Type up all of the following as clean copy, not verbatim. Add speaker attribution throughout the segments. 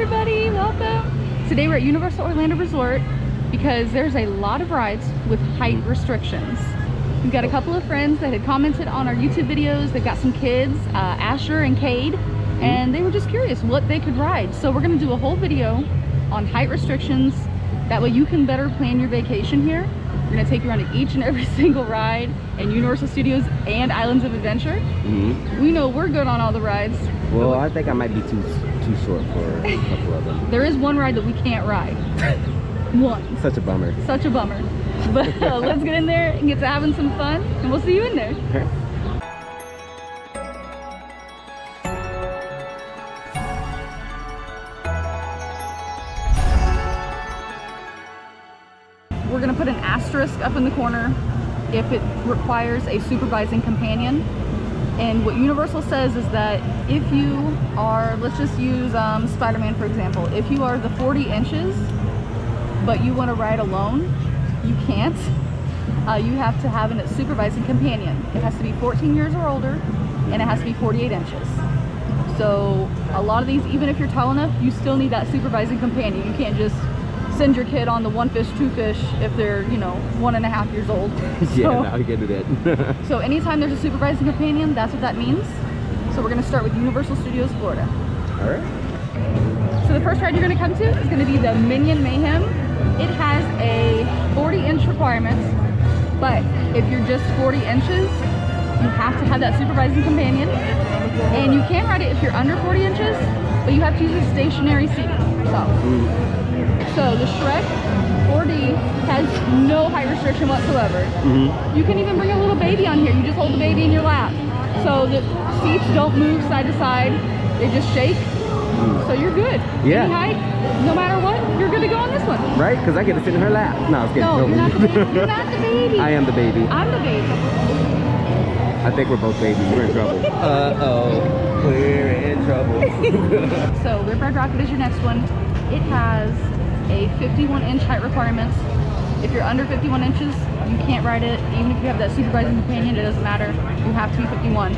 Speaker 1: everybody, welcome. Today we're at Universal Orlando Resort because there's a lot of rides with height restrictions. We've got a couple of friends that had commented on our YouTube videos. They've got some kids, Asher and Cade, and they were just curious what they could ride. So we're gonna do a whole video on height restrictions. That way you can better plan your vacation here. We're gonna take you around to each and every single ride in Universal Studios and Islands of Adventure. We know we're good on all the rides.
Speaker 2: Well, I think I might be too short for a couple of them.
Speaker 1: There is one ride that we can't ride. One.
Speaker 2: Such a bummer.
Speaker 1: Such a bummer. But let's get in there and get to having some fun, and we'll see you in there. We're gonna put an asterisk up in the corner if it requires a supervising companion. And what Universal says is that if you are, let's just use Spider-Man for example, if you are the 40 inches, but you want to ride alone, you can't. You have to have a supervising companion. It has to be 14 years or older, and it has to be 48 inches. So a lot of these, even if you're tall enough, you still need that supervising companion. You can't just send your kid on the one fish, two fish if they're, you know, 1.5 years old.
Speaker 2: Yeah, no, you can't do that.
Speaker 1: So anytime there's a supervising companion, that's what that means. So we're gonna start with Universal Studios Florida.
Speaker 2: All right.
Speaker 1: So the first ride you're gonna come to is gonna be the Minion Mayhem. It has a 40-inch requirement, but if you're just 40 inches, you have to have that supervising companion. And you can ride it if you're under 40 inches, but you have to use a stationary seating. So the Shrek 4D has no height restriction whatsoever. You can even bring a little baby on here. You just hold the baby in your lap. So the seats don't move side to side. They just shake. So you're good.
Speaker 2: Yeah.
Speaker 1: Any height, no matter what, you're good to go on this one.
Speaker 2: Right? Because I get to sit in her lap. No, I was kidding.
Speaker 1: No, you're not the baby. You're not the baby.
Speaker 2: I am the baby.
Speaker 1: I'm the baby.
Speaker 2: I think we're both babies. We're in trouble. Uh-oh. We're in trouble.
Speaker 1: So Rip Ride Rocket is your next one. It has a 51-inch height requirement. If you're under 51 inches, you can't ride it. Even if you have that supervising companion, it doesn't matter. You have to be 51.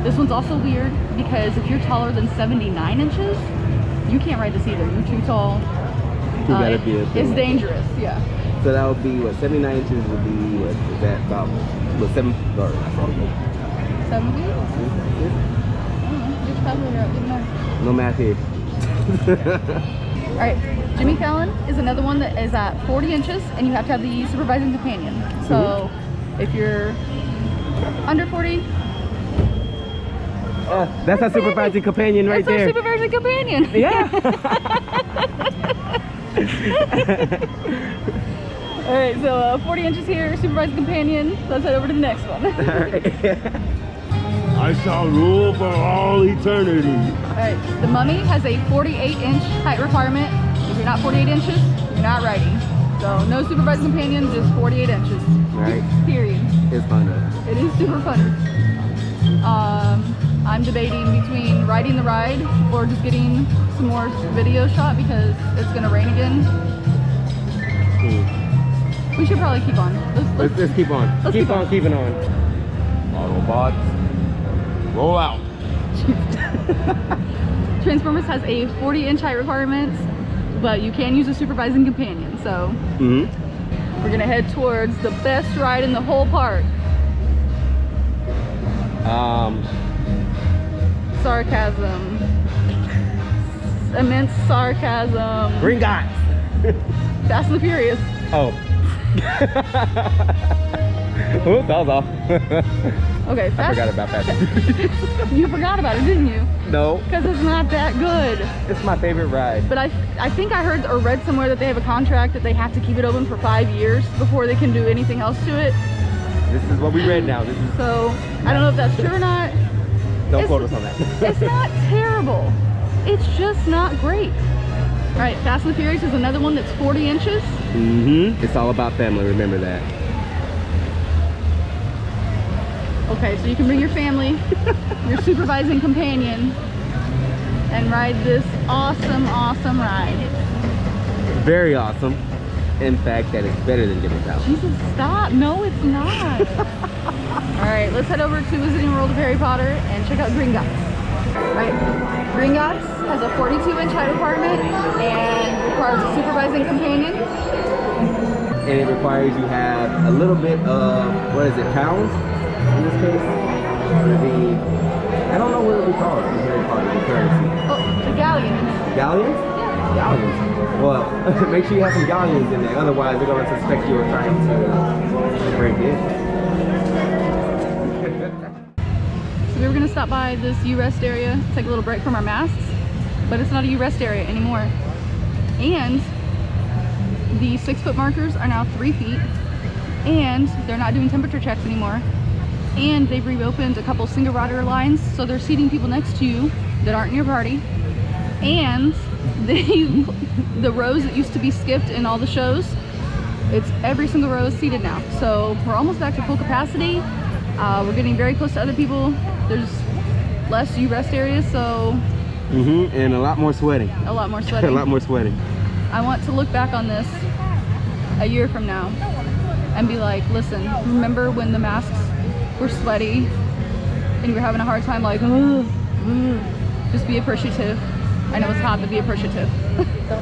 Speaker 1: This one's also weird because if you're taller than 79 inches, you can't ride this either. You're too tall.
Speaker 2: You gotta be
Speaker 1: it's dangerous, yeah.
Speaker 2: So that would be what, 79 inches would be, what is that, about, what, 7 or
Speaker 1: 70? Just probably right, good math.
Speaker 2: No math here.
Speaker 1: All right, Jimmy Fallon is another one that is at 40 inches, and you have to have the supervising companion. So if you're under 40,
Speaker 2: that's our supervising companion right there.
Speaker 1: That's our supervising companion.
Speaker 2: Yeah.
Speaker 1: All right, so 40 inches here, supervising companion. Let's head over to the next one.
Speaker 2: All right.
Speaker 3: I shall rule for all eternity.
Speaker 1: All right, the Mummy has a 48-inch height requirement. If you're not 48 inches, you're not riding. So no supervising companion, just 48 inches.
Speaker 2: All right.
Speaker 1: Period.
Speaker 2: It's fun though.
Speaker 1: It is super fun. I'm debating between riding the ride or just getting some more video shot because it's gonna rain again. We should probably keep on.
Speaker 2: Let's keep on.
Speaker 1: Let's keep on
Speaker 2: keeping on.
Speaker 3: Autobots, roll out.
Speaker 1: Transformers has a 40-inch height requirement, but you can use a supervising companion. So we're gonna head towards the best ride in the whole park. Sarcasm. Immense sarcasm.
Speaker 2: Gringotts.
Speaker 1: Fast and the Furious.
Speaker 2: Oh. Oops, that was off.
Speaker 1: Okay,
Speaker 2: I forgot about that.
Speaker 1: You forgot about it, didn't you?
Speaker 2: No.
Speaker 1: Because it's not that good.
Speaker 2: It's my favorite ride.
Speaker 1: But I think I heard or read somewhere that they have a contract that they have to keep it open for 5 years before they can do anything else to it.
Speaker 2: This is what we read now.
Speaker 1: So I don't know if that's true or not.
Speaker 2: Don't quote us on that.
Speaker 1: It's not terrible. It's just not great. All right, Fast and the Furious is another one that's 40 inches.
Speaker 2: It's all about family. Remember that.
Speaker 1: Okay, so you can bring your family, your supervising companion, and ride this awesome, awesome ride.
Speaker 2: Very awesome. In fact, that is better than Jimmy's house.
Speaker 1: Jesus, stop. No, it's not. All right, let's head over to Wizarding World of Harry Potter and check out Gringotts. Right. Gringotts has a 42-inch height requirement and requires a supervising companion.
Speaker 2: And it requires you have a little bit of, what is it, pounds in this case? I don't know what it would be called. It's very called the currency.
Speaker 1: Oh, the galleons.
Speaker 2: Galleons?
Speaker 1: Yeah.
Speaker 2: Galleons. Well, make sure you have some galleons in there, otherwise they're going to suspect you of trying to break in.
Speaker 1: So we were going to stop by this U-Rest area, take a little break from our masks, but it's not a U-Rest area anymore. And the 6-foot markers are now 3 feet, and they're not doing temperature checks anymore. And they've reopened a couple single rider lines, so they're seating people next to you that aren't in your party. And the rows that used to be skipped in all the shows, it's every single row is seated now. So we're almost back to full capacity. We're getting very close to other people. There's less U-Rest areas, so
Speaker 2: and a lot more sweating.
Speaker 1: a lot more sweating.
Speaker 2: A lot more sweating.
Speaker 1: I want to look back on this a year from now and be like, listen, remember when the masks were sweaty and you were having a hard time, like, just be appreciative. I know it's hot, but be appreciative.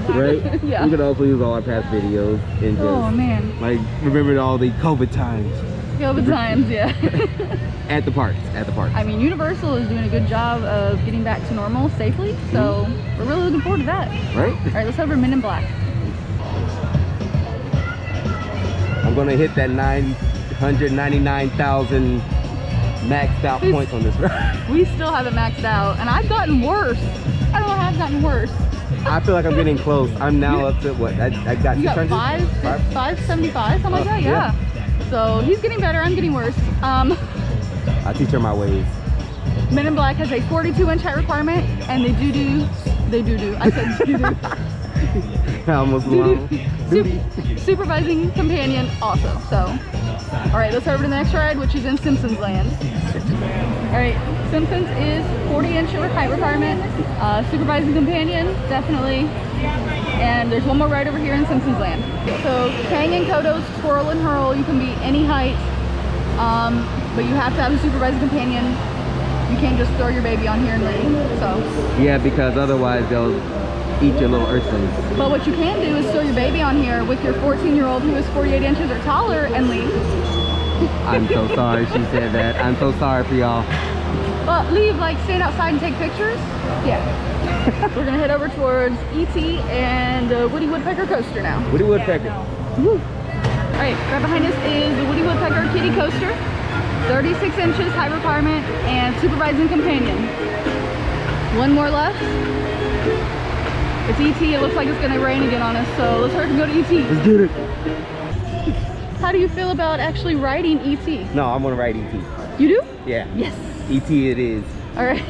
Speaker 2: Right?
Speaker 1: Yeah.
Speaker 2: We could also use all our past videos and just,
Speaker 1: Oh man.
Speaker 2: like, remember all the COVID times.
Speaker 1: COVID times, yeah.
Speaker 2: At the parks,
Speaker 1: I mean, Universal is doing a good job of getting back to normal safely, so we're really looking forward to that.
Speaker 2: Right?
Speaker 1: All right, let's head over to Minion Black.
Speaker 2: I'm gonna hit that 999,000 maxed out points on this ride.
Speaker 1: We still haven't maxed out, and I've gotten worse. I don't know how I've gotten worse.
Speaker 2: I feel like I'm getting close. I'm now up to what? I got
Speaker 1: You got
Speaker 2: 600?
Speaker 1: 575, something like that, yeah. So he's getting better, I'm getting worse.
Speaker 2: I teach her my ways.
Speaker 1: Men in Black has a 42-inch height requirement, and they do. I said do.
Speaker 2: I almost wrong.
Speaker 1: Supervising companion also. So, all right, let's head over to the next ride, which is in Simpsons Land. All right, Simpsons is 40-inch height requirement, supervising companion, definitely. And there's one more ride over here in Simpsons Land. So Kang and Kodo's Twirl N Hurl, you can be any height, but you have to have a supervising companion. You can't just throw your baby on here and leave. So
Speaker 2: Yeah, because otherwise they'll eat your little earthlings.
Speaker 1: but what you can do is throw your baby on here with your 14-year-old who is 48 inches or taller and leave.
Speaker 2: I'm so sorry she said that. I'm so sorry for y'all.
Speaker 1: But leave, like stand outside and take pictures. Yeah. We're gonna head over towards E.T. and the Woody Woodpecker coaster now.
Speaker 2: Woody Woodpecker.
Speaker 1: Woo. All right, right behind us is the Woody Woodpecker Kitty Coaster. 36 inches height requirement and supervising companion. One more left. It's E.T. It looks like it's gonna rain again on us, so let's hurry and go to E.T.
Speaker 2: Let's get it.
Speaker 1: How do you feel about actually riding E.T.?
Speaker 2: No, I'm gonna ride E.T.
Speaker 1: You do?
Speaker 2: Yeah.
Speaker 1: Yes.
Speaker 2: E.T. it is.
Speaker 1: All right.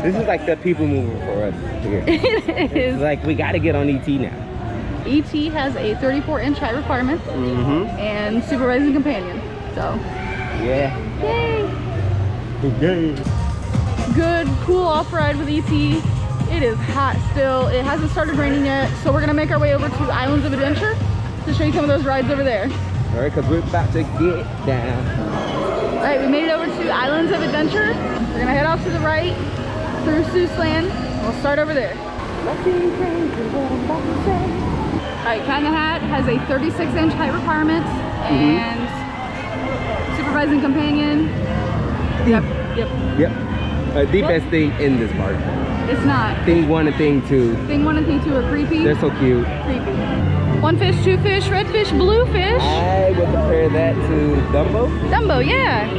Speaker 2: This is like the people mover for us here.
Speaker 1: It
Speaker 2: It's
Speaker 1: is.
Speaker 2: like we gotta get on E.T. now.
Speaker 1: E.T. has a 34-inch height requirement and supervising companion. So,
Speaker 2: Yeah.
Speaker 1: yay!
Speaker 3: Okay.
Speaker 1: Good, cool off-ride with E.T. It is hot still. It hasn't started raining yet, so we're gonna make our way over to Islands of Adventure to show you some of those rides over there.
Speaker 2: All right, because we're about to get down.
Speaker 1: All right, we made it over to Islands of Adventure. We're gonna head off to the right through Seuss Land. We'll start over there. All right, Cat in the Hat has a 36-inch height requirement and supervising companion. Yep.
Speaker 2: The best thing in this park.
Speaker 1: It's not.
Speaker 2: Thing 1 and thing 2.
Speaker 1: Thing 1 and thing 2 are creepy.
Speaker 2: They're so cute.
Speaker 1: Creepy. One fish, two fish, red fish, blue fish.
Speaker 2: I would compare that to Dumbo.
Speaker 1: Dumbo, yeah.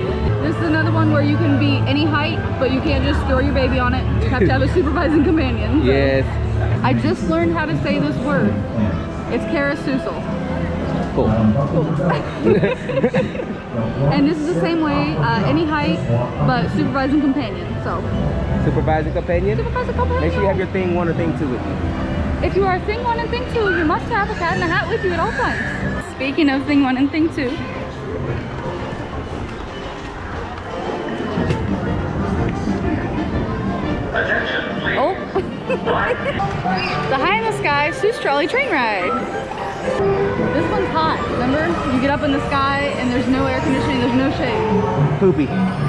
Speaker 1: This is another one where you can be any height, but you can't just throw your baby on it. You have to have a supervising companion. So.
Speaker 2: Yes.
Speaker 1: I just learned how to say this word. It's Carasoussel.
Speaker 2: Cool.
Speaker 1: Cool. And this is the same way, any height, but supervising companion. So,
Speaker 2: Supervising companion.
Speaker 1: supervising companion.
Speaker 2: Make sure you have your thing 1 or thing 2 with you.
Speaker 1: If you are thing 1 and thing 2, you must have a Cat in the Hat with you at all times. Speaking of thing 1 and thing 2. Oh. The High in the Sky Seuss Trolley Train Ride. This one's hot, remember? You get up in the sky and there's no air conditioning, there's no shade.
Speaker 2: Poopy.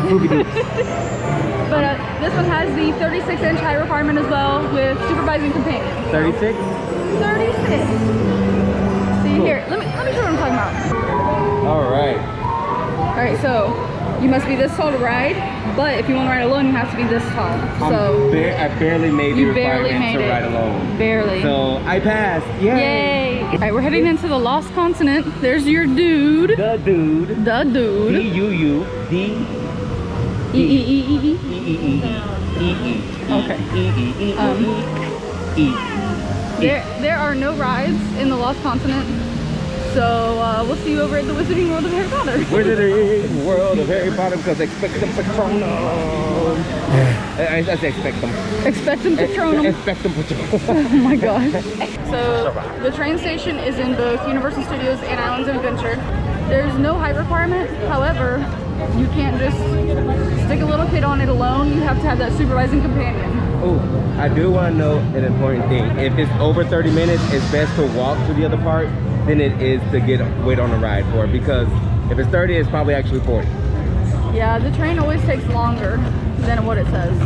Speaker 2: Poopy doops.
Speaker 1: But this one has the 36-inch height requirement as well with supervising companion.
Speaker 2: 36?
Speaker 1: 36. See
Speaker 2: Cool.
Speaker 1: here, let me show you what I'm talking about.
Speaker 2: All right.
Speaker 1: All right, so you must be this tall to ride, but if you want to ride alone, you have to be this tall. So
Speaker 2: I barely made the
Speaker 1: you barely
Speaker 2: requirement
Speaker 1: made
Speaker 2: to
Speaker 1: it.
Speaker 2: ride alone.
Speaker 1: Barely.
Speaker 2: So I passed. Yay!
Speaker 1: Yay! All right, we're heading into the Lost Continent. There's your dude.
Speaker 2: The dude.
Speaker 1: The dude.
Speaker 2: D-U-U-D.
Speaker 1: E-E-E-E-E. Okay. There are no rides in the Lost Continent, so we'll see you over at the Wizarding World of Harry Potter.
Speaker 2: Wizarding World of Harry Potter, because expectum patronum. I say expectum.
Speaker 1: Expectum Patronum.
Speaker 2: Expectum patronum.
Speaker 1: Oh my gosh. So the train station is in both Universal Studios and Islands of Adventure. There's no height requirement, however, you can't just stick a little kid on it alone. You have to have that supervising companion.
Speaker 2: Oh, I do want to know an important thing. If it's over 30 minutes, it's best to walk to the other part than it is to wait on a ride for it, because if it's 30, it's probably actually 40.
Speaker 1: Yeah, the train always takes longer than what it says.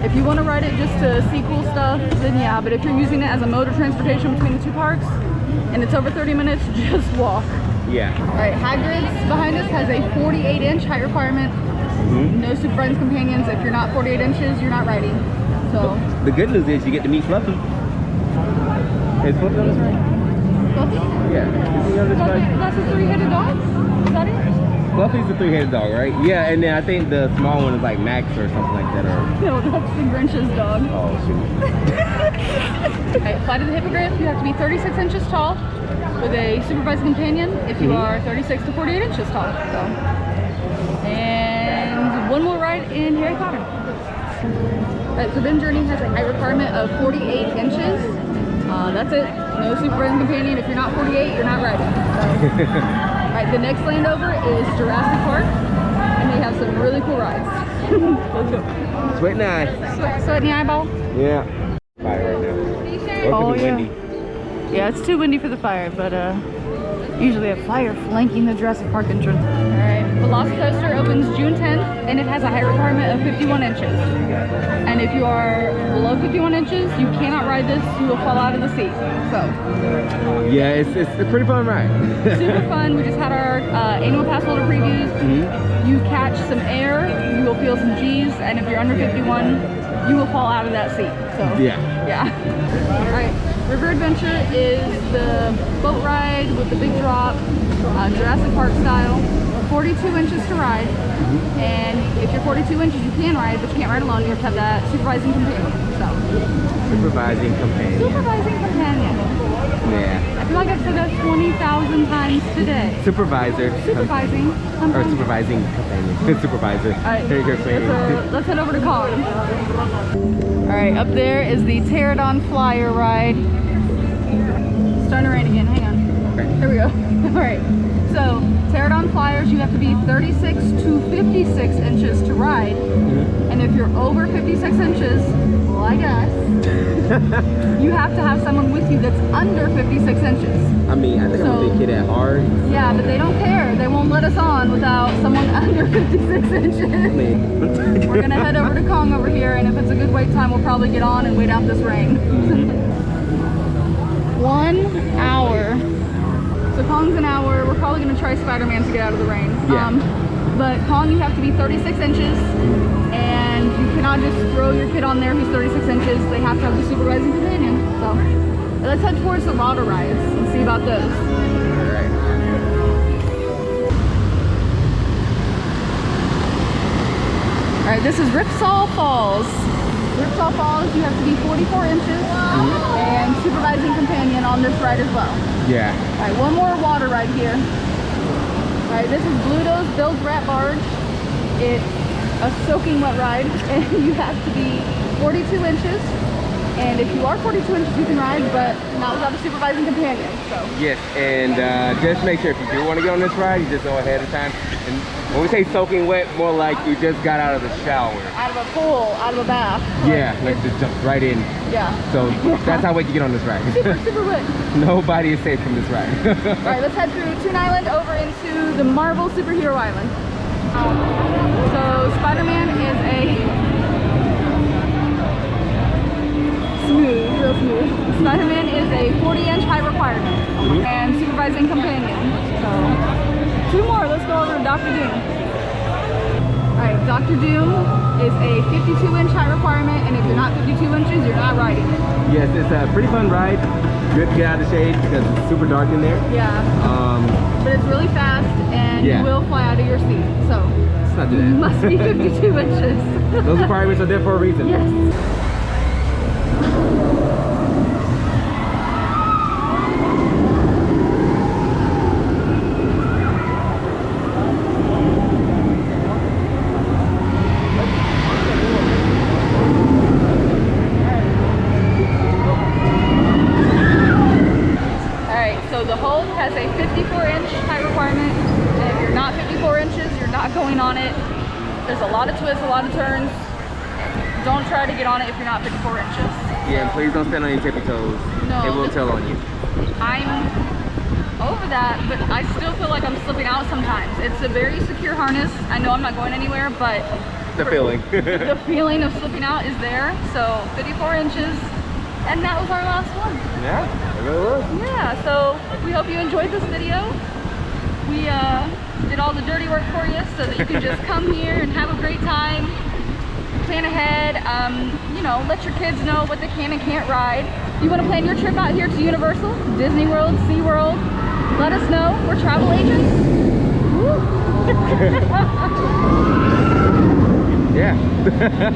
Speaker 1: If you want to ride it just to see cool stuff, then yeah, but if you're using it as a mode of transportation between the two parks and it's over 30 minutes, just walk.
Speaker 2: Yeah.
Speaker 1: All right, Hagrid's behind us has a 48-inch height requirement. No supervising companions. If you're not 48 inches, you're not riding. So
Speaker 2: The good news is you get to meet Fluffy. Is Fluffy on this ride?
Speaker 1: Fluffy?
Speaker 2: Yeah. Is he on this
Speaker 1: Fluffy,
Speaker 2: ride?
Speaker 1: that's a three-headed dog? Is that it?
Speaker 2: Fluffy's the three-headed dog, right? Yeah, and then I think the small one is like Max or something like that. Or...
Speaker 1: No, that's the Grinch's dog.
Speaker 2: Oh, shoot.
Speaker 1: Alright, fly to the Hippogriff, you have to be 36 inches tall with a supervising companion if you are 36 to 48 inches tall. So, and one more ride in Harry Potter. Alright, so Ben Journey has a height requirement of 48 inches. That's it. No supervising companion. If you're not 48, you're not riding. So. Alright, the next land over is Jurassic Park, and they have some really cool rides. Let's go.
Speaker 2: Sweat and eye.
Speaker 1: Sweat in the eyeball?
Speaker 2: Yeah. Fire right now.
Speaker 1: Oh,
Speaker 2: Or it could be
Speaker 1: yeah.
Speaker 2: windy.
Speaker 1: Yeah, it's too windy for the fire, but usually a fire flanking the Jurassic Park entrance. Alright, Velocicoaster opens June 10th, and it has a height requirement of 51 inches. And if you are below 51 inches, you cannot ride this, you will fall out of the seat. So,
Speaker 2: Yeah, it's a pretty fun ride.
Speaker 1: super fun. We just had our annual pass holder previews. You catch some air, you will feel some G's, and if you're under 51, you will fall out of that seat. So,
Speaker 2: Yeah.
Speaker 1: Alright, River Adventure is the boat ride with the big drop, Jurassic Park style, 42 inches to ride, and if you're 42 inches you can ride, but you can't ride alone, you have to have that supervising companion. So,
Speaker 2: Supervising companion.
Speaker 1: supervising companion.
Speaker 2: Yeah.
Speaker 1: I feel like I've said that 20,000 times today.
Speaker 2: Supervisor.
Speaker 1: Supervising
Speaker 2: Or
Speaker 1: companion.
Speaker 2: supervising companion. Supervisor.
Speaker 1: Alright,
Speaker 2: There you go, companion.
Speaker 1: let's head over to Kong. Alright, up there is the Pteradon Flyer ride. It's starting to rain again, hang on.
Speaker 2: Okay.
Speaker 1: Here we go. Alright, so Pteradon Flyers, you have to be 36 to 56 inches to ride. And if you're over 56 inches, like us, you have to have someone with you that's under 56 inches.
Speaker 2: I mean, I think I'm a big kid at heart.
Speaker 1: Yeah, but they don't care. They won't let us on without someone under 56 inches. We're gonna head over to Kong over here, and if it's a good wait time, we'll probably get on and wait out this rain. 1 hour. So Kong's an hour. We're probably gonna try Spider-Man to get out of the rain.
Speaker 2: Yeah.
Speaker 1: But Kong, you have to be 36 inches, and you cannot just throw your kid on there who's 36 inches. They have to have the supervising companion. So let's head towards the water rides and see about those.
Speaker 2: Alright.
Speaker 1: Alright, this is Ripsaw Falls. Ripsaw Falls, you have to be 44 inches and supervising companion on this ride as well.
Speaker 2: Yeah.
Speaker 1: Alright, one more water ride here. Alright, this is Bluto's BilgeRat Barge. It's a soaking wet ride, and you have to be 42 inches And if you are 42 inches, you can ride, but not without a supervising companion. So
Speaker 2: Yes, and just make sure if you do want to get on this ride, you just know ahead of time. And when we say soaking wet, more like you just got out of the shower.
Speaker 1: out of a pool, out of a bath.
Speaker 2: Yeah, like just jump right in.
Speaker 1: Yeah.
Speaker 2: So that's how wet you get on this ride.
Speaker 1: Super wet.
Speaker 2: Nobody is safe from this ride.
Speaker 1: All right, let's head through Toon Island over into the Marvel Superhero Island. So Spider-Man is a real smooth. Spider-Man is a 40-inch height requirement and supervising companion. So 2 more. Let's go over to Dr. Doom. All right, Dr. Doom is a 52-inch height requirement, and if you're not 52 inches, you're not riding it.
Speaker 2: Yes, it's a pretty fun ride. Good to get out of the shade because it's super dark in there.
Speaker 1: Yeah. But it's really fast, and
Speaker 2: Yeah.
Speaker 1: you will fly out of your seat. So
Speaker 2: Let's not do
Speaker 1: you
Speaker 2: that.
Speaker 1: must be 52 inches.
Speaker 2: Those requirements are there for a reason.
Speaker 1: Yes. So the Hulk has a 54-inch height requirement, and if you're not 54 inches, you're not going on it. There's a lot of twists, a lot of turns. Don't try to get on it if you're not 54 inches.
Speaker 2: Yeah, and please don't stand on your tippy toes.
Speaker 1: No,
Speaker 2: It will tell on you.
Speaker 1: I'm over that, but I still feel like I'm slipping out sometimes. It's a very secure harness. I know I'm not going anywhere, but
Speaker 2: The feeling.
Speaker 1: the feeling of slipping out is there. So 54 inches, and that was our last one.
Speaker 2: Yeah, it really was.
Speaker 1: Yeah, so we hope you enjoyed this video. We did all the dirty work for you so that you can just come here and have a great time. Plan ahead, you know, let your kids know what they can and can't ride. You want to plan your trip out here to Universal, Disney World, SeaWorld, let us know. We're travel agents.
Speaker 2: Yeah.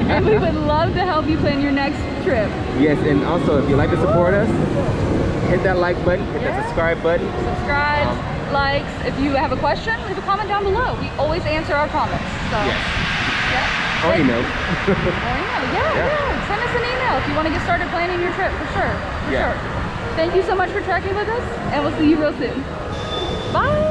Speaker 1: And we would love to help you plan your next trip.
Speaker 2: Yes, and also if you'd like to support us, hit that like button, hit that subscribe button.
Speaker 1: Subscribe, likes. If you have a question, leave a comment down below. We always answer our comments. So,
Speaker 2: Yes.
Speaker 1: yeah.
Speaker 2: Or email.
Speaker 1: Yeah. Send us an email if you want to get started planning your trip, for sure. For sure. Thank you so much for trekking with us, and we'll see you real soon. Bye.